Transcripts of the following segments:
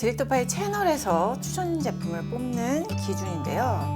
디렉터파이 채널에서 추천 제품을 뽑는 기준인데요.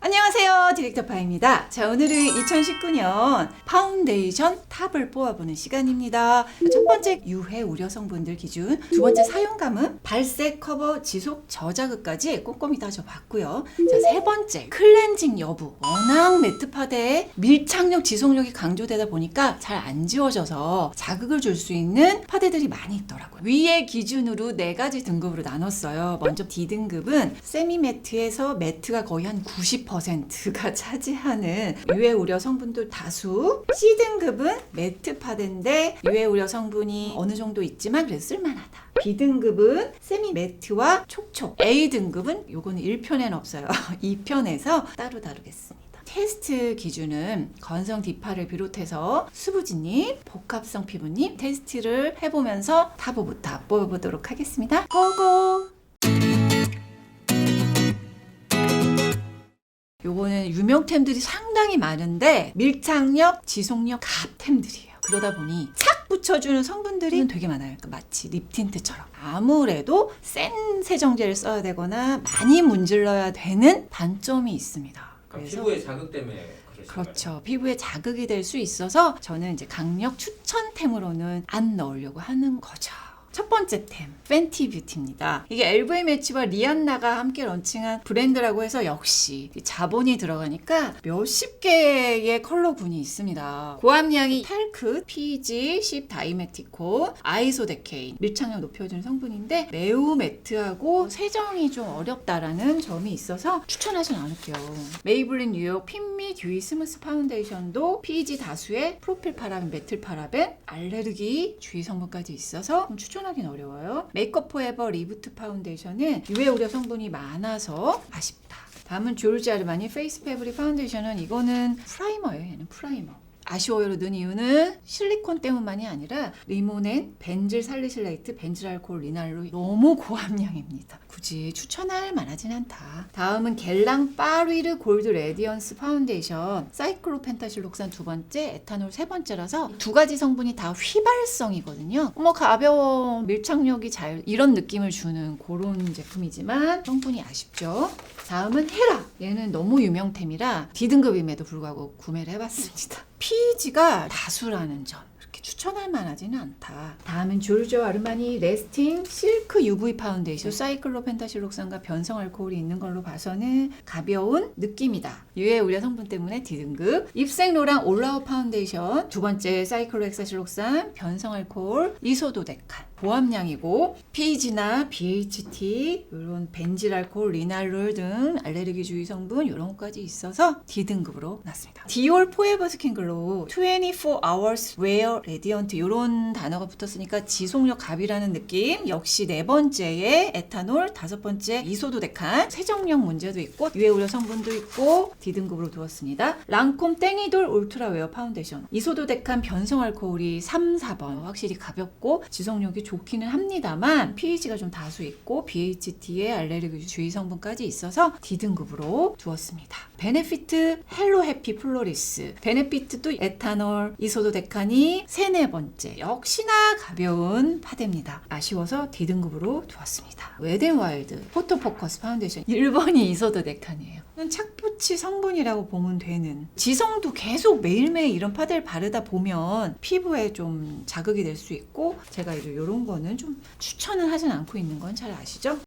안녕하세요, 디렉터파입니다. 자, 오늘은 2019년 파운데이션 탑을 뽑아보는 시간입니다. 첫 번째, 유해 우려 성분들 기준. 두 번째, 사용감은 발색, 커버, 지속, 저자극까지 꼼꼼히 따져봤고요. 자, 세 번째, 클렌징 여부. 워낙 매트 파데에 밀착력, 지속력이 강조되다 보니까 잘 안 지워져서 자극을 줄 수 있는 파데들이 많이 있더라고요. 위의 기준으로 4가지 등급으로 나눴어요. 먼저 D등급은 세미 매트에서 매트가 거의 한 90%가 차지하는 유해 우려 성분들 다수. C등급은 매트 파데인데 유해 우려 성분이 어느 정도 있지만 그래도 쓸만하다. B등급은 세미 매트와 촉촉. A등급은 요거는 1편에는 없어요. 2편에서 따로 다루겠습니다. 테스트 기준은 건성 디파를 비롯해서 수부지님, 복합성 피부님 테스트를 해보면서 탑 오브 탑 뽑아보도록 하겠습니다. 고고! 요거는 유명템들이 상당히 많은데 밀착력, 지속력 갑템들이에요. 그러다 보니 착 붙여주는 성분들이 되게 많아요. 그러니까 마치 립 틴트처럼. 아무래도 센 세정제를 써야 되거나 많이 문질러야 되는 단점이 있습니다. 그러니까 피부의 자극 때문에 그렇죠. 피부에 자극이 될 수 있어서 저는 이제 강력 추천템으로는 안 넣으려고 하는 거죠. 첫 번째 템, 팬티 뷰티입니다. 이게 LVMH와 리안나가 함께 런칭한 브랜드라고 해서 역시 자본이 들어가니까 몇십 개의 컬러군이 있습니다. 고함량이 탈크, PG, 10 다이메티코, 아이소데케인, 밀착력 높여주는 성분인데 매우 매트하고 세정이 좀 어렵다라는 점이 있어서 추천하진 않을게요. 메이블린 뉴욕 핀미 듀이 스무스 파운데이션도 PG 다수의 프로필 파라벤, 메틸 파라벤, 알레르기 주의 성분까지 있어서 추천하긴 어려워요. 메이크업 포에버 리부트 파운데이션은 유해 우려 성분이 많아서 아쉽다. 다음은 조르지 아르마니 페이스 패브릭 파운데이션은 이거는 프라이머예요. 얘는 프라이머. 아쉬워요로 넣은 이유는 실리콘 때문만이 아니라 리모넨, 벤질 살리실레이트, 벤질 알코올, 리날로 너무 고함량입니다. 굳이 추천할 만하진 않다. 다음은 겔랑 파리르 골드 레디언스 파운데이션 사이클로펜타실록산 두 번째, 에탄올 세 번째라서 두 가지 성분이 다 휘발성이거든요. 뭐 가벼워, 밀착력이 잘 이런 느낌을 주는 그런 제품이지만 성분이 아쉽죠. 다음은 헤라. 얘는 너무 유명템이라 D등급임에도 불구하고 구매를 해봤습니다. PG가 다수라는 점. 이렇게 추천할 만하지는 않다. 다음은 조르지오 아르마니 레스팅 실크 UV 파운데이션. 사이클로펜타실록산과 변성 알코올이 있는 걸로 봐서는 가벼운 느낌이다. 유해 우려 성분 때문에 D등급. 입생로랑 올라우 파운데이션 두 번째 사이클로엑사실록산, 변성 알코올, 이소도데칸. 고함량이고 PG나 BHT 이런 벤질 알코올, 리날롤 등 알레르기 주의 성분 이런 것까지 있어서 D등급으로 놨습니다. 디올 포에버 스킨 글로우 24 hours wear radiant 이런 단어가 붙었으니까 지속력 갑이라는 느낌. 역시 네 번째에 에탄올, 다섯 번째 이소도데칸. 세정력 문제도 있고 유해 우려 성분도 있고 D등급으로 두었습니다. 랑콤 땡이돌 울트라 웨어 파운데이션 이소도데칸, 변성 알코올이 3, 4번 확실히 가볍고 지속력이 좋기는 합니다만 PH가 좀 다수 있고 BHT의 알레르기 주의 성분까지 있어서 D등급으로 두었습니다. 베네피트 헬로 해피 플로리스. 베네피트도 에탄올, 이소도데칸이 3, 4번째. 역시나 가벼운 파데입니다. 아쉬워서 D등급으로 두었습니다. 웨덴와일드 포토포커스 파운데이션 1번이 이소도데칸이에요. 착붙이 성분이라고 보면 되는. 지성도 계속 매일매일 이런 파데를 바르다 보면 피부에 좀 자극이 될 수 있고 제가 이런 거는 좀 추천을 하진 않고 있는 건 잘 아시죠?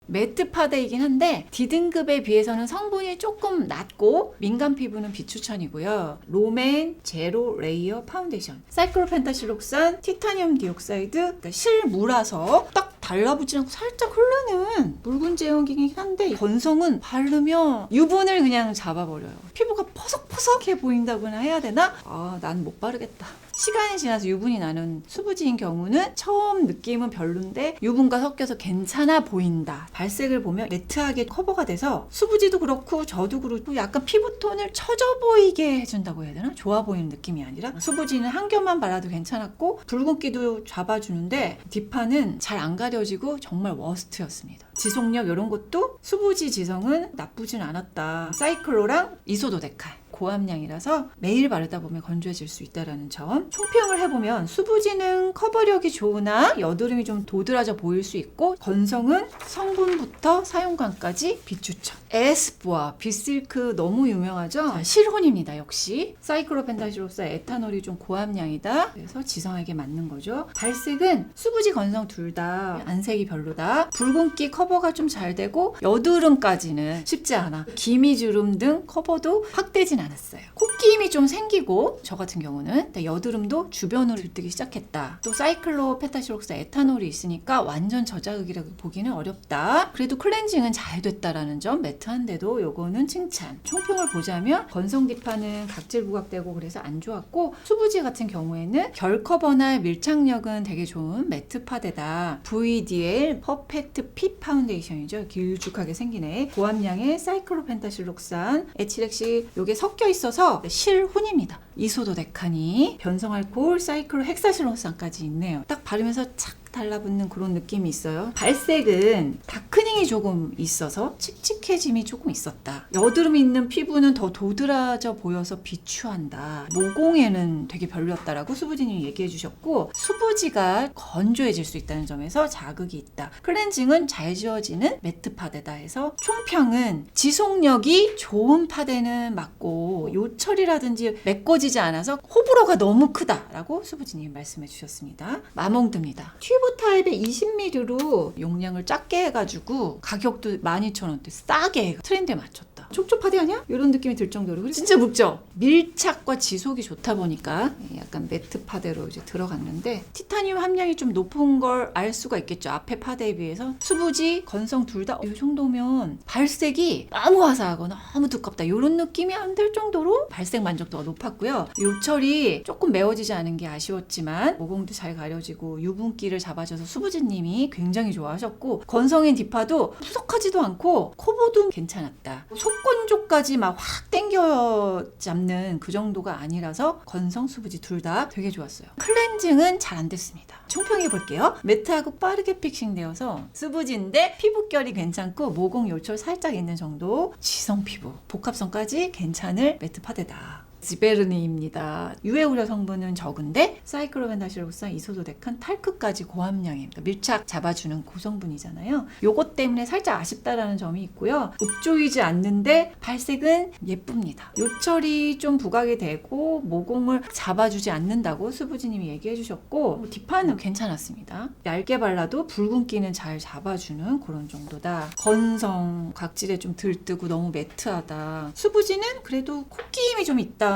매트 파데이긴 한데 D등급에 비해서는 성분이 조금 낮고 민감 피부는 비추천이고요. 롬앤 제로 레이어 파운데이션 사이클로펜타실록산, 티타늄 디옥사이드. 그러니까 실물라서 딱 달라붙지 않고 살짝 흐르는 묽은 제형이긴 한데 건성은 바르면 유분을 그냥 잡아버려요. 피부가 퍼석퍼석해 보인다고나 해야 되나? 난 못 바르겠다. 시간이 지나서 유분이 나는 수부지인 경우는 처음 느낌은 별론데 유분과 섞여서 괜찮아 보인다. 발색을 보면 매트하게 커버가 돼서 수부지도 그렇고 저도 그렇고 약간 피부톤을 처져 보이게 해준다고 해야 되나? 좋아 보이는 느낌이 아니라 수부지는 한 겹만 발라도 괜찮았고 붉은기도 잡아주는데 딥파는 잘 안 가려지고 정말 워스트였습니다. 지속력 이런 것도 수부지 지성은 나쁘진 않았다. 사이클로랑 이소도데칼 고함량이라서 매일 바르다 보면 건조해질 수 있다는 점. 총평을 해보면 수부지는 커버력이 좋으나 여드름이 좀 도드라져 보일 수 있고 건성은 성분부터 사용감까지 비추천. 에스쁘아 빗실크 너무 유명하죠. 자, 실혼입니다. 역시 사이클로펜타시로사 에탄올이 좀 고함량이다. 그래서 지성에게 맞는 거죠. 발색은 수부지 건성 둘 다 안색이 별로다. 붉은기 커버가 좀 잘 되고 여드름까지는 쉽지 않아. 기미주름 등 커버도 확대진 않았어요. 콧기임이 좀 생기고 저 같은 경우는 여드름도 주변으로 들뜨기 시작했다. 또 사이클로펜타시록사 에탄올이 있으니까 완전 저자극이라고 보기는 어렵다. 그래도 클렌징은 잘 됐다라는 점. 매트한데도 요거는 칭찬. 총평을 보자면 건성 딥파는 각질 부각되고 그래서 안 좋았고 수부지 같은 경우에는 결 커버나 밀착력은 되게 좋은 매트 파데다. VDL 퍼펙트 핏 파운데이션이죠. 길쭉하게 생기네. 고함량의 사이클로펜타실록산 에치렉시 요게 섞여 있어서 실혼입니다. 이소도데칸이 변성알코올 사이클로 헥사실론산까지 있네요. 딱 바르면서 착 달라붙는 그런 느낌이 있어요. 발색은 다크닝이 조금 있어서 칙칙해짐이 조금 있었다. 여드름 있는 피부는 더 도드라져 보여서 비추한다. 모공에는 되게 별로였다라고 수부지님이 얘기해 주셨고 수부지가 건조해질 수 있다는 점에서 자극이 있다. 클렌징은 잘 지워지는 매트 파데다 해서 총평은 지속력이 좋은 파데는 맞고 요철이라든지 메꿔지지 않아서 호불호가 너무 크다라고 수부지님이 말씀해 주셨습니다. 마몽드입니다. 튜브 타입의 20ml로 용량을 작게 해가지고 가격도 12,000원대 싸게 트렌드에 맞췄다. 촉촉하디 하냐? 이런 느낌이 들 정도로 진짜 묵죠? 밀착과 지속이 좋다 보니까 약간 매트 파데로 이제 들어갔는데 티타늄 함량이 좀 높은 걸 알 수가 있겠죠. 앞에 파데에 비해서 수부지, 건성 둘 다 이 정도면 발색이 너무 화사하고 너무 두껍다 이런 느낌이 안 들 정도로 발색 만족도가 높았고요. 요철이 조금 매워지지 않은 게 아쉬웠지만 모공도 잘 가려지고 유분기를 잡아줘서 수부지님이 굉장히 좋아하셨고 건성인 딥파도 푸석하지도 않고 커버도 괜찮았다. 속건조까지 막 확 땡겨 잡는 그 정도가 아니라서 건성, 수부지 둘 다 되게 좋았어요. 클렌징은 잘 안 됐습니다. 총평해 볼게요. 매트하고 빠르게 픽싱되어서 수부지인데 피부결이 괜찮고 모공 요철 살짝 있는 정도 지성 피부 복합성까지 괜찮을 매트 파데다. 지베르니입니다. 유해 우려 성분은 적은데 사이클로펜타실록산, 이소도데칸, 탈크까지 고함량입니다. 밀착 잡아주는 고성분이잖아요. 요것 때문에 살짝 아쉽다라는 점이 있고요. 읍조이지 않는데 발색은 예쁩니다. 요철이 좀 부각이 되고 모공을 잡아주지 않는다고 수부지님이 얘기해 주셨고 딥파는 괜찮았습니다. 얇게 발라도 붉은기는 잘 잡아주는 그런 정도다. 건성, 각질에 좀 들뜨고 너무 매트하다. 수부지는 그래도 콧기임이 좀 있다.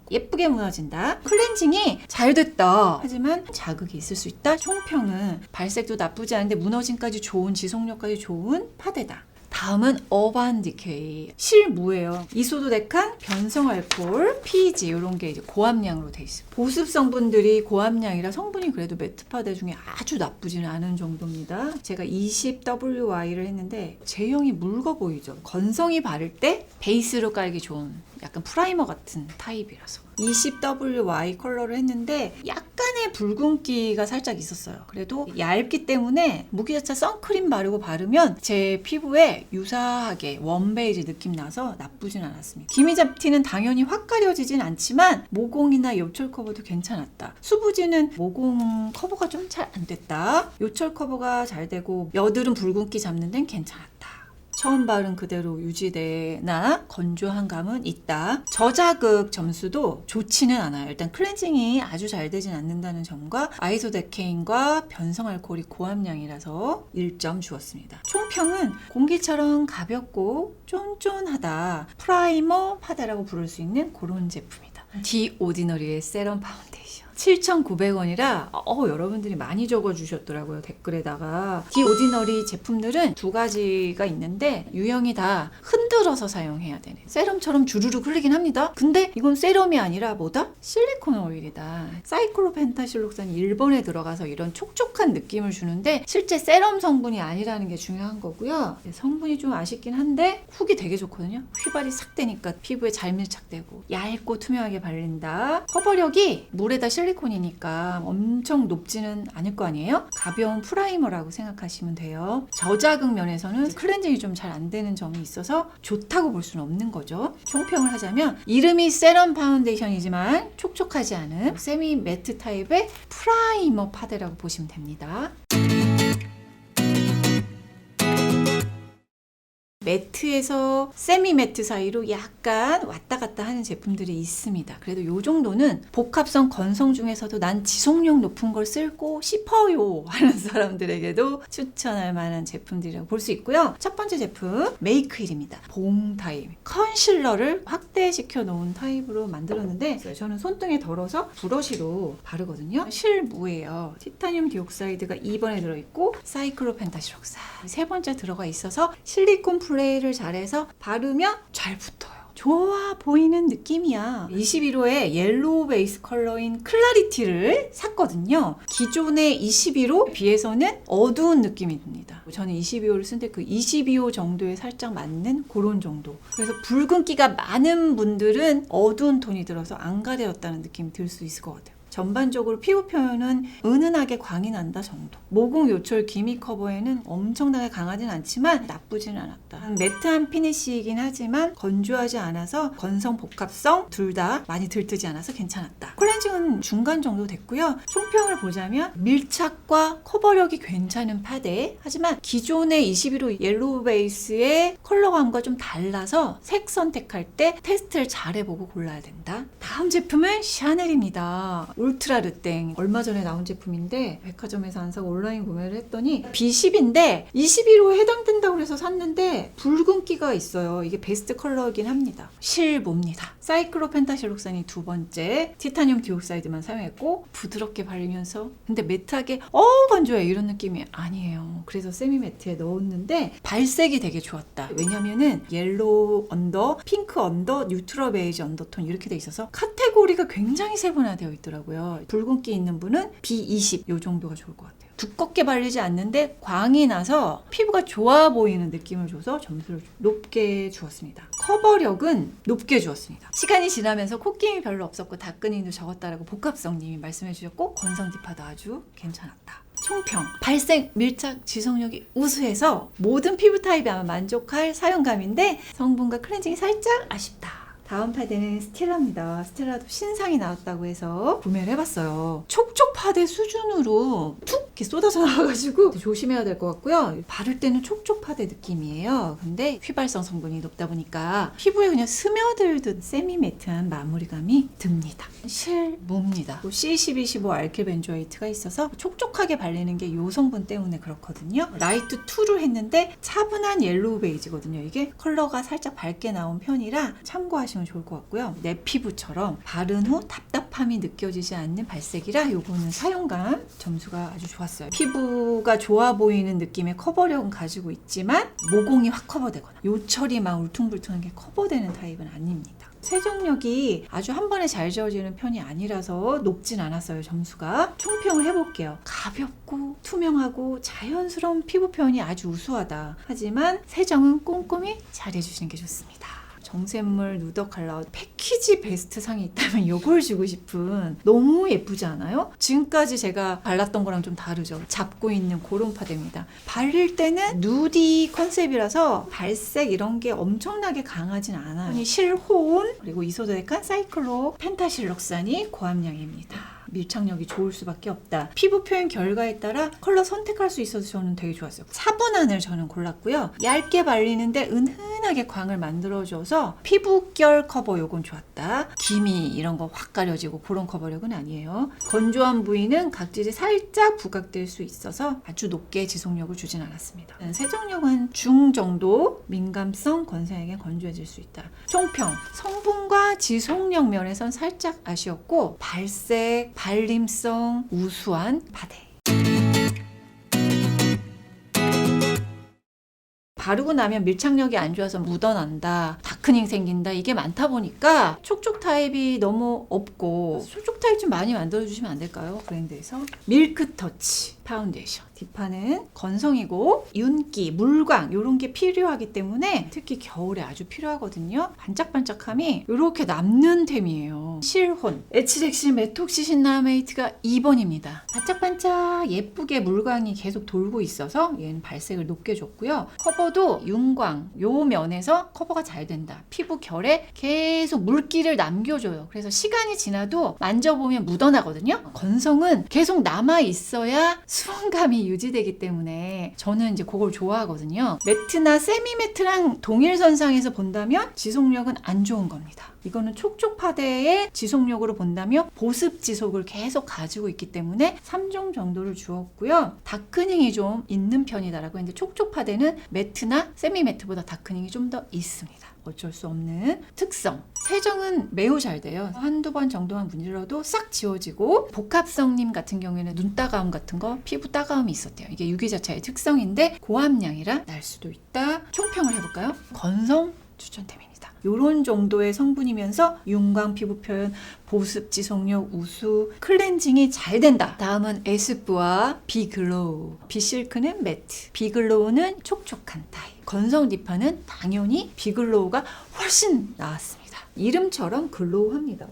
예쁘게 무너진다. 클렌징이 잘 됐다. 하지만 자극이 있을 수 있다. 총평은 발색도 나쁘지 않은데 무너짐까지 좋은 지속력까지 좋은 파데다. 다음은 어반 디케이. 실무예요. 이소도데칸, 변성알코올, PG 이런 게 이제 고함량으로 돼 있어요. 보습 성분들이 고함량이라 성분이 그래도 매트 파데 중에 아주 나쁘지는 않은 정도입니다. 제가 20WY를 했는데 제형이 묽어 보이죠. 건성이 바를 때 베이스로 깔기 좋은 약간 프라이머 같은 타입이라서 20WY 컬러를 했는데 약간의 붉은기가 살짝 있었어요. 그래도 얇기 때문에 무기자차 선크림 바르고 바르면 제 피부에 유사하게 웜베이지 느낌 나서 나쁘진 않았습니다. 기미잡티는 당연히 확 가려지진 않지만 모공이나 요철 커버도 괜찮았다. 수부지는 모공 커버가 좀 잘 안 됐다. 요철 커버가 잘 되고 여드름 붉은기 잡는 데는 괜찮았다. 처음 바른 그대로 유지되나 건조한 감은 있다. 저자극 점수도 좋지는 않아요. 일단 클렌징이 아주 잘 되진 않는다는 점과 아이소데케인과 변성알코올이 고함량이라서 1점 주었습니다. 총평은 공기처럼 가볍고 쫀쫀하다. 프라이머 파데라고 부를 수 있는 그런 제품이다. 디 오디너리의 세럼 파운데이션. 7,900원이라 여러분들이 많이 적어주셨더라고요. 댓글에다가. 디오디너리 제품들은 두 가지가 있는데 유형이 다 흔들어서 사용해야 되네. 세럼처럼 주르륵 흘리긴 합니다. 근데 이건 세럼이 아니라 뭐다? 실리콘 오일이다. 사이클로펜타실록산이 1번에 들어가서 이런 촉촉한 느낌을 주는데 실제 세럼 성분이 아니라는 게 중요한 거고요. 성분이 좀 아쉽긴 한데 훅이 되게 좋거든요. 휘발이 싹 되니까 피부에 잘 밀착되고 얇고 투명하게 발린다. 커버력이 물에다 실리콘이니까 엄청 높지는 않을 거 아니에요? 가벼운 프라이머라고 생각하시면 돼요. 저자극 면에서는 클렌징이 좀 잘 안 되는 점이 있어서 좋다고 볼 수는 없는 거죠. 총평을 하자면 이름이 세럼 파운데이션이지만 촉촉하지 않은 세미 매트 타입의 프라이머 파데라고 보시면 됩니다. 매트에서 세미 매트 사이로 약간 왔다 갔다 하는 제품들이 있습니다. 그래도 이 정도는 복합성 건성 중에서도 난 지속력 높은 걸 쓰고 싶어요 하는 사람들에게도 추천할 만한 제품들이라고 볼 수 있고요. 첫 번째 제품 메이크힐입니다. 봉 타입 컨실러를 확대시켜 놓은 타입으로 만들었는데 저는 손등에 덜어서 브러쉬로 바르거든요. 실무예요. 티타늄 디옥사이드가 2번에 들어있고 사이클로펜타실록산 세 번째 들어가 있어서 실리콘 플레이를 잘해서 바르면 잘 붙어요. 좋아 보이는 느낌이야. 21호의 옐로우 베이스 컬러인 클라리티를 샀거든요. 기존의 21호 비해서는 어두운 느낌이 듭니다. 저는 22호를 쓴 데 그 22호 정도에 살짝 맞는 그런 정도. 그래서 붉은기가 많은 분들은 어두운 톤이 들어서 안 가려웠다는 느낌이 들 수 있을 것 같아요. 전반적으로 피부 표현은 은은하게 광이 난다 정도. 모공 요철 기미 커버에는 엄청나게 강하진 않지만 나쁘진 않았다. 매트한 피니쉬이긴 하지만 건조하지 않아서 건성 복합성 둘 다 많이 들뜨지 않아서 괜찮았다. 클렌징은 중간 정도 됐고요. 총평을 보자면 밀착과 커버력이 괜찮은 파데, 하지만 기존의 21호 옐로우 베이스의 컬러감과 좀 달라서 색 선택할 때 테스트를 잘 해보고 골라야 된다. 다음 제품은 샤넬입니다. 울트라 르땡 얼마 전에 나온 제품인데 백화점에서 안 사고 온라인 구매를 했더니 B10인데 21호에 해당된다고 해서 샀는데 붉은기가 있어요. 이게 베스트 컬러이긴 합니다. 실모입니다. 사이클로펜타실록산이 두 번째, 티타늄 디옥사이드만 사용했고 부드럽게 바르면서 근데 매트하게 건조해 이런 느낌이 아니에요. 그래서 세미 매트에 넣었는데 발색이 되게 좋았다. 왜냐면은 옐로우 언더, 핑크 언더, 뉴트럴 베이지 언더톤 이렇게 돼 있어서 카테고리가 굉장히 세분화되어 있더라고요. 붉은기 있는 분은 B20 요 정도가 좋을 것 같아요. 두껍게 바르지 않는데 광이 나서 피부가 좋아 보이는 느낌을 줘서 점수를 높게 주었습니다. 커버력은 높게 주었습니다. 시간이 지나면서 콧김이 별로 없었고 닦은이도 적었다라고 복합성님이 말씀해 주셨고 건성 디파도 아주 괜찮았다. 총평, 발색, 밀착, 지속력이 우수해서 모든 피부 타입이 아마 만족할 사용감인데 성분과 클렌징이 살짝 아쉽다. 다음 파데는 스텔라입니다. 스텔라도 신상이 나왔다고 해서 구매를 해봤어요. 촉촉 파데 수준으로 툭 이렇게 쏟아져 나와가지고 조심해야 될 것 같고요. 바를 때는 촉촉 파데 느낌이에요. 근데 휘발성 성분이 높다 보니까 피부에 그냥 스며들듯 세미 매트한 마무리감이 듭니다. 실무입니다. C1215 알킬 벤조에이트가 있어서 촉촉하게 발리는 게 이 성분 때문에 그렇거든요. 라이트 2를 했는데 차분한 옐로우 베이지거든요. 이게 컬러가 살짝 밝게 나온 편이라 참고하시면 좋을 것 같고요. 내 피부처럼 바른 후 답답함이 느껴지지 않는 발색이라 요거는 사용감 점수가 아주 좋았어요. 피부가 좋아 보이는 느낌의 커버력은 가지고 있지만 모공이 확 커버되거나 요철이 막 울퉁불퉁한 게 커버되는 타입은 아닙니다. 세정력이 아주 한 번에 잘 지워지는 편이 아니라서 높진 않았어요. 점수가. 총평을 해볼게요. 가볍고 투명하고 자연스러운 피부 표현이 아주 우수하다. 하지만 세정은 꼼꼼히 잘 해주시는 게 좋습니다. 정샘물 누더 컬러 패키지 베스트 상이 있다면 이걸 주고 싶은, 너무 예쁘지 않아요? 지금까지 제가 발랐던 거랑 좀 다르죠. 잡고 있는 그런 파데입니다. 바를 때는 누디 컨셉이라서 발색 이런 게 엄청나게 강하진 않아요. 실호온 그리고 이소데칸 사이클로 펜타실록산이 고함량입니다. 밀착력이 좋을 수밖에 없다. 피부 표현 결과에 따라 컬러 선택할 수 있어서 저는 되게 좋았어요. 차분한을 저는 골랐고요. 얇게 발리는데 은은한 은은하게 광을 만들어줘서 피부결 커버 요건 좋았다. 기미 이런 거 확 가려지고 그런 커버력은 아니에요. 건조한 부위는 각질이 살짝 부각될 수 있어서 아주 높게 지속력을 주진 않았습니다. 세정력은 중 정도, 민감성 건성에게 건조해질 수 있다. 총평, 성분과 지속력 면에선 살짝 아쉬웠고 발색, 발림성, 우수한 파데. 바르고 나면 밀착력이 안 좋아서 묻어난다, 다크닝 생긴다, 이게 많다 보니까 촉촉 타입이 너무 없고 촉촉 타입 좀 많이 만들어주시면 안 될까요? 브랜드에서. 밀크 터치 파운데이션. 딥하는 건성이고 윤기, 물광 이런 게 필요하기 때문에 특히 겨울에 아주 필요하거든요. 반짝반짝함이 이렇게 남는 템이에요. 실혼 에치렉실 메톡시신나메이트가 2번입니다. 반짝반짝 예쁘게 물광이 계속 돌고 있어서 얘는 발색을 높게 줬고요. 커버도 윤광 요 면에서 커버가 잘 된다. 피부 결에 계속 물기를 남겨줘요. 그래서 시간이 지나도 만져보면 묻어나거든요. 건성은 계속 남아 있어야 수분감이 유지되기 때문에 저는 이제 그걸 좋아하거든요. 매트나 세미 매트랑 동일선상에서 본다면 지속력은 안 좋은 겁니다. 이거는 촉촉 파데의 지속력으로 본다면 보습 지속을 계속 가지고 있기 때문에 3종 정도를 주었고요. 다크닝이 좀 있는 편이다라고 했는데 촉촉 파데는 매트나 세미 매트보다 다크닝이 좀 더 있습니다. 어쩔 수 없는 특성. 세정은 매우 잘 돼요. 한두 번 정도만 문질러도 싹 지워지고, 복합성님 같은 경우에는 눈 따가움 같은 거, 피부 따가움이 있었대요. 이게 유기자차의 특성인데 고함량이라 날 수도 있다. 총평을 해볼까요? 건성 추천템입니다. 요런 정도의 성분이면서 윤광 피부 표현, 보습, 지속력, 우수, 클렌징이 잘 된다. 다음은 에스쁘아 비글로우. 비실크는 매트, 비글로우는 촉촉한 타입. 건성 딥하는 당연히 비글로우가 훨씬 나았습니다. 이름처럼 글로우합니다.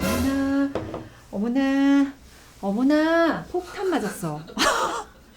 어머나 폭탄 맞았어.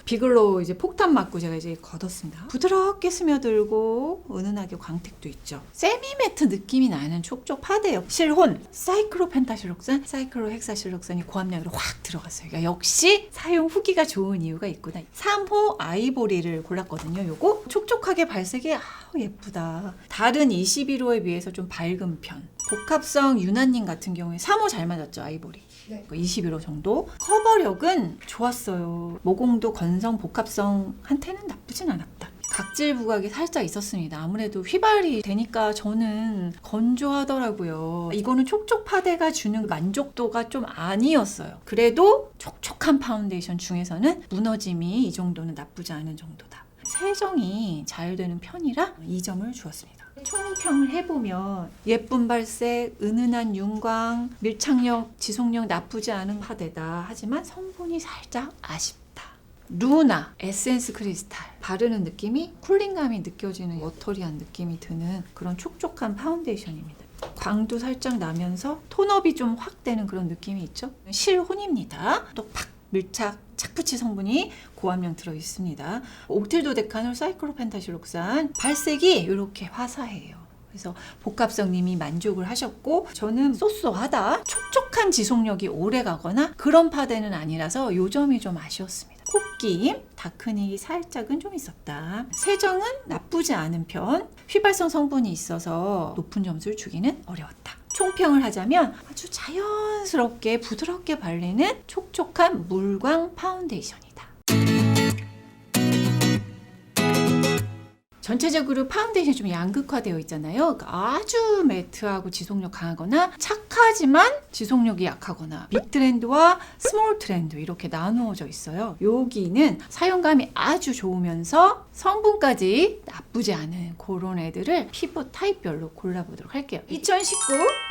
비글로우 이제 폭탄 맞고 제가 이제 걷었습니다. 부드럽게 스며들고 은은하게 광택도 있죠. 세미매트 느낌이 나는 촉촉 파데요. 실혼 사이클로펜타실록산, 사이클로헥사실록산이 고함량으로 확 들어갔어요. 그러니까 역시 사용 후기가 좋은 이유가 있구나. 3호 아이보리를 골랐거든요. 요거 촉촉하게 발색이 예쁘다. 다른 21호에 비해서 좀 밝은 편. 복합성 유나님 같은 경우에 3호 잘 맞았죠. 아이보리. 네. 21호 정도. 커버력은 좋았어요. 모공도 건성 복합성한테는 나쁘진 않았다. 각질 부각이 살짝 있었습니다. 아무래도 휘발이 되니까 저는 건조하더라고요. 이거는 촉촉 파데가 주는 만족도가 좀 아니었어요. 그래도 촉촉한 파운데이션 중에서는 무너짐이 이 정도는 나쁘지 않은 정도다. 세정이 잘 되는 편이라 2점을 주었습니다. 총평을 해보면 예쁜 발색, 은은한 윤광, 밀착력, 지속력 나쁘지 않은 파데다. 하지만 성분이 살짝 아쉽다. 루나 에센스 크리스탈 바르는 느낌이 쿨링감이 느껴지는 워터리한 느낌이 드는 그런 촉촉한 파운데이션입니다. 광도 살짝 나면서 톤업이 좀 확 되는 그런 느낌이 있죠. 실혼입니다. 또 팍 밀착 착붙이 성분이 고함량 들어있습니다. 옥틸도데카놀 사이클로펜타실록산 발색이 이렇게 화사해요. 그래서 복합성님이 만족을 하셨고 저는 쏘쏘하다, 촉촉한 지속력이 오래 가거나 그런 파데는 아니라서 요 점이 좀 아쉬웠습니다. 콧김, 다크닝이 살짝은 좀 있었다. 세정은 나쁘지 않은 편, 휘발성 성분이 있어서 높은 점수를 주기는 어려웠다. 총평을 하자면 아주 자연스럽게 부드럽게 발리는 촉촉한 물광 파운데이션이다. 전체적으로 파운데이션이 좀 양극화되어 있잖아요. 그러니까 아주 매트하고 지속력 강하거나 착하지만 지속력이 약하거나 빅 트렌드와 스몰 트렌드 이렇게 나누어져 있어요. 여기는 사용감이 아주 좋으면서 성분까지 나쁘지 않은 그런 애들을 피부 타입별로 골라보도록 할게요. 2019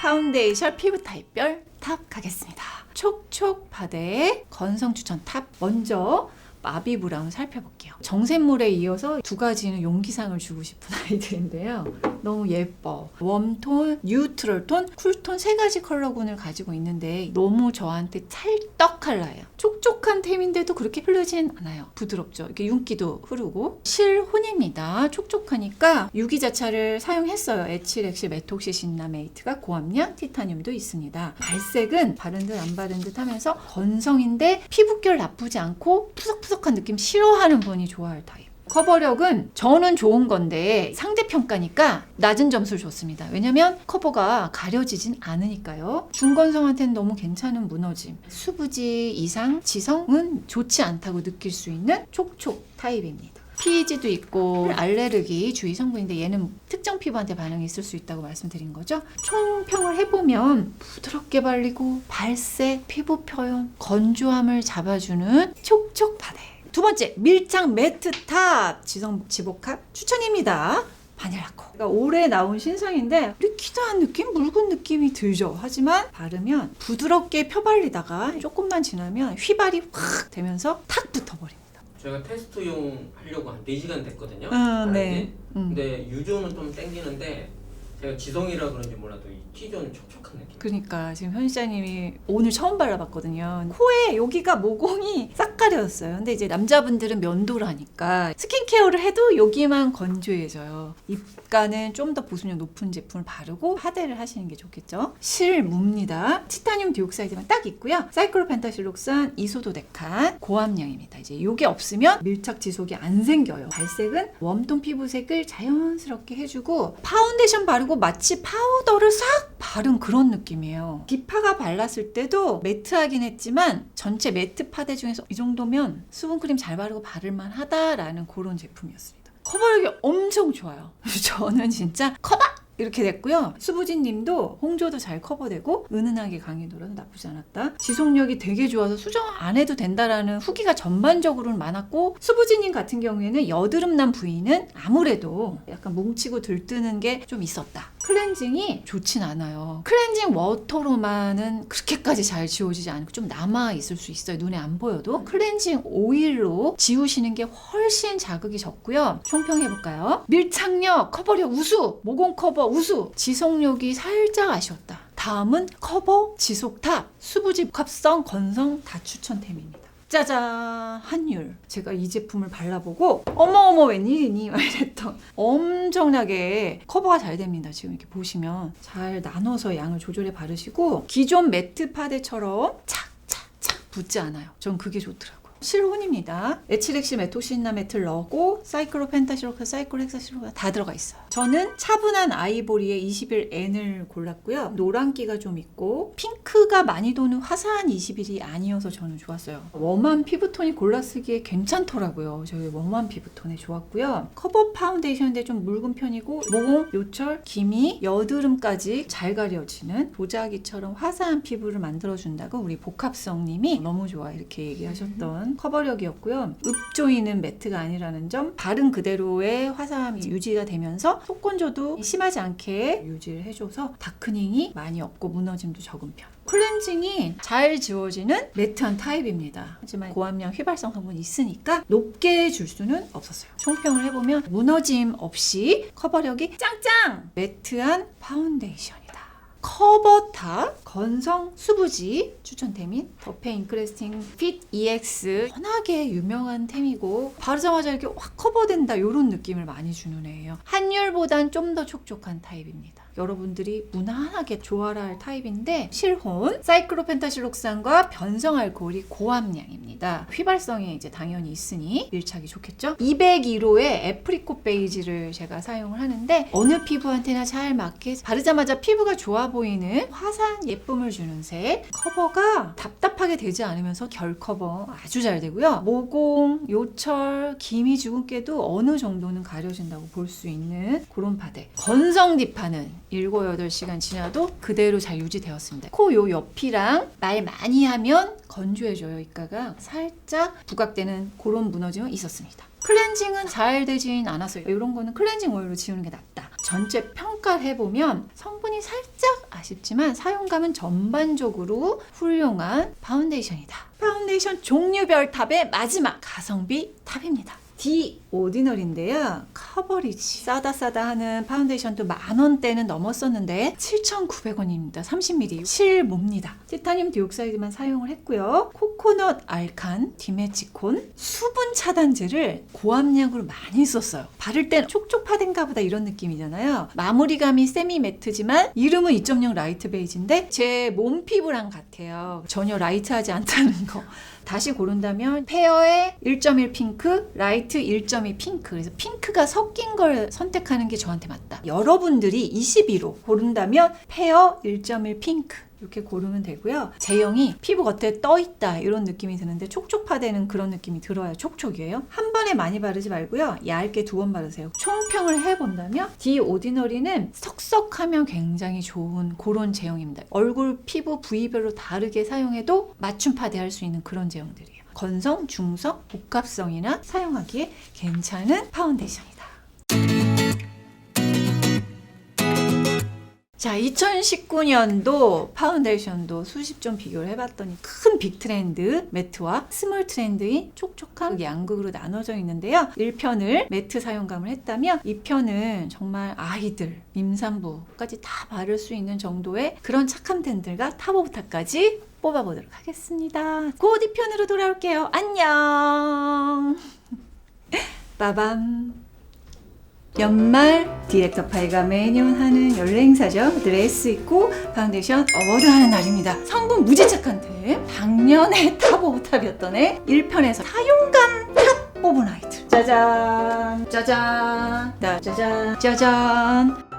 파운데이션 피부 타입별 탑 가겠습니다. 촉촉 파데 건성 추천 탑. 먼저 마비 브라운 살펴볼게요. 정샘물에 이어서 두 가지는 용기상을 주고 싶은 아이들인데요. 너무 예뻐. 웜톤, 뉴트럴 톤, 쿨톤 세 가지 컬러군을 가지고 있는데 너무 저한테 찰떡 컬러예요. 촉촉한 템인데도 그렇게 흐르진 않아요. 부드럽죠. 이렇게 윤기도 흐르고. 실혼입니다. 촉촉하니까 유기자차를 사용했어요. 에치렉실 메톡시신나메이트가 고함량, 티타늄도 있습니다. 발색은 바른 듯 안 바른 듯 하면서 건성인데 피부결 나쁘지 않고 푸석푸석한 느낌 싫어하는 분이 좋아할 타입. 커버력은 저는 좋은 건데 상대평가니까 낮은 점수를 줬습니다. 왜냐면 커버가 가려지진 않으니까요. 중건성한테는 너무 괜찮은 무너짐. 수부지 이상 지성은 좋지 않다고 느낄 수 있는 촉촉 타입입니다. 피지도 있고 알레르기 주의 성분인데 얘는 특정 피부한테 반응이 있을 수 있다고 말씀드린 거죠. 총평을 해보면 부드럽게 발리고 발색, 피부 표현, 건조함을 잡아주는 촉촉 파데. 두 번째, 밀착 매트 탑 지성 지복합 추천입니다. 바닐라코. 그러니까 올해 나온 신상인데 리퀴드한 느낌, 묽은 느낌이 들죠. 하지만 바르면 부드럽게 펴발리다가 조금만 지나면 휘발이 확 되면서 탁 붙어버립니다. 저희가 테스트용 하려고 한 4시간 됐거든요. 네. 근데 유존은 좀 땡기는데 제가 지성이라 그런지 몰라도 이 T존은 촉촉한 느낌. 그러니까 지금 현시자님이 오늘 처음 발라봤거든요. 코에 여기가 모공이 싹 가려졌어요. 근데 이제 남자분들은 면도를 하니까 스킨케어를 해도 여기만 건조해져요. 입가는 좀 더 보습력 높은 제품을 바르고 파데를 하시는 게 좋겠죠. 실무입니다. 티타늄 디옥사이드만 딱 있고요. 사이클로펜타실록산, 이소도데칸, 고함량입니다. 이제 이게 없으면 밀착 지속이 안 생겨요. 발색은 웜톤 피부색을 자연스럽게 해주고 파운데이션 바르고 마치 파우더를 싹 바른 그런 느낌이에요. 디파가 발랐을 때도 매트하긴 했지만 전체 매트 파데 중에서 이 정도면 수분크림 잘 바르고 바를만 하다라는 그런 제품이었습니다. 커버력이 엄청 좋아요. 저는 진짜 커버! 이렇게 됐고요. 수부진 님도 홍조도 잘 커버되고 은은하게 강해도라도 나쁘지 않았다. 지속력이 되게 좋아서 수정 안 해도 된다라는 후기가 전반적으로는 많았고, 수부진 님 같은 경우에는 여드름 난 부위는 아무래도 약간 뭉치고 들뜨는 게 좀 있었다. 클렌징이 좋진 않아요. 클렌징 워터로만은 그렇게까지 잘 지워지지 않고 좀 남아 있을 수 있어요. 눈에 안 보여도. 클렌징 오일로 지우시는 게 훨씬 자극이 적고요. 총평해볼까요? 밀착력, 커버력 우수, 모공 커버 우수, 지속력이 살짝 아쉬웠다. 다음은 커버, 지속탑, 수부지 복합성, 건성 다 추천템입니다. 짜잔! 한율. 제가 이 제품을 발라보고 어머어머 웬일이니? 이랬던 엄청나게 커버가 잘 됩니다. 지금 이렇게 보시면 잘 나눠서 양을 조절해 바르시고 기존 매트 파데처럼 착착착 붙지 않아요. 전 그게 좋더라고요. 실혼입니다. 에치렉시 메토시나 매트를 넣고 사이클로펜타시로크, 사이클로헥사시로크 다 들어가 있어요. 저는 차분한 아이보리의 21N을 골랐고요. 노란기가 좀 있고 핑크가 많이 도는 화사한 21이 아니어서 저는 좋았어요. 웜한 피부톤이 골라쓰기에 괜찮더라고요. 저희 웜한 피부톤에 좋았고요. 커버 파운데이션인데 좀 묽은 편이고 모공, 요철, 기미, 여드름까지 잘 가려지는 도자기처럼 화사한 피부를 만들어준다고 우리 복합성님이 너무 좋아 이렇게 얘기하셨던 커버력이었고요. 읍조이는 매트가 아니라는 점, 바른 그대로의 화사함이 유지가 되면서 속건조도 심하지 않게 유지를 해줘서 다크닝이 많이 없고 무너짐도 적은 편. 클렌징이 잘 지워지는 매트한 타입입니다. 하지만 고함량 휘발성 성분이 있으니까 높게 줄 수는 없었어요. 총평을 해보면 무너짐 없이 커버력이 짱짱! 매트한 파운데이션이다. 커버탑, 건성 수부지 추천템인 더페 인크레스팅 핏 EX. 워낙에 유명한 템이고 바르자마자 이렇게 확 커버된다 이런 느낌을 많이 주는 애예요. 한율보단 좀 더 촉촉한 타입입니다. 여러분들이 무난하게 좋아라 할 타입인데 실혼, 사이클로펜타실록산과 변성 알코올이 고함량입니다. 휘발성이 이제 당연히 있으니 밀착이 좋겠죠? 202호의 애프리콧 베이지를 제가 사용을 하는데 어느 피부한테나 잘 맞게 바르자마자 피부가 좋아 보이는 화사한 예쁨을 주는 색. 커버가 답답하게 되지 않으면서 결 커버 아주 잘 되고요. 모공, 요철, 기미, 주근깨도 어느 정도는 가려진다고 볼 수 있는 그런 파데. 건성 디파는 7, 8시간 지나도 그대로 잘 유지되었습니다. 코 요 옆이랑 말 많이 하면 건조해져요. 입가가 살짝 부각되는 그런 무너짐은 있었습니다. 클렌징은 잘 되진 않았어요. 이런 거는 클렌징 오일로 지우는 게 낫다. 전체 평가를 해보면 성분이 살짝 아쉽지만 사용감은 전반적으로 훌륭한 파운데이션이다. 파운데이션 종류별 탑의 마지막 가성비 탑입니다. 디 오디널인데요. 커버리지 싸다 하는 파운데이션도 10,000원대는 넘었었는데 7,900원입니다. 30ml 실모입니다. 티타늄 디옥사이드만 사용을 했고요. 코코넛 알칸, 디메치콘, 수분 차단제를 고함량으로 많이 썼어요. 바를 땐 촉촉하den가 보다 이런 느낌이잖아요. 마무리감이 세미 매트지만 이름은 2.0 라이트 베이지인데 제 몸 피부랑 같아요. 전혀 라이트하지 않다는 거 다시 고른다면 페어의 1.1 핑크, 라이트 1.2 핑크. 그래서 핑크가 섞인 걸 선택하는 게 저한테 맞다. 여러분들이 22로 고른다면 페어 1.1 핑크. 이렇게 고르면 되고요. 제형이 피부 겉에 떠있다 이런 느낌이 드는데 촉촉파되는 그런 느낌이 들어요. 촉촉이에요. 한 번에 많이 바르지 말고요. 얇게 2번 바르세요. 총평을 해본다면 디 오디너리는 석석하면 굉장히 좋은 그런 제형입니다. 얼굴 피부 부위별로 다르게 사용해도 맞춤파대할 수 있는 그런 제형들이에요. 건성, 중성, 복합성이나 사용하기에 괜찮은 파운데이션이다. 자, 2019년도 파운데이션도 수십 점 비교를 해봤더니 큰 빅 트렌드 매트와 스몰 트렌드인 촉촉한 양극으로 나눠져 있는데요. 1편을 매트 사용감을 했다면 2편은 정말 아이들, 임산부까지 다 바를 수 있는 정도의 그런 착함템들과 탑 오브 탑까지 뽑아보도록 하겠습니다. 곧 2편으로 돌아올게요. 안녕. 빠밤. 연말 디렉터 파이가 매년 하는 연례 행사죠. 드레스 입고 파운데이션 어워드 하는 날입니다. 성분 무지 착한 템. 작년에 탑 오브 탑이었던 애 1편에서 사용감 탑 오브 나이트. 짜잔 짜잔 짜잔 짜잔.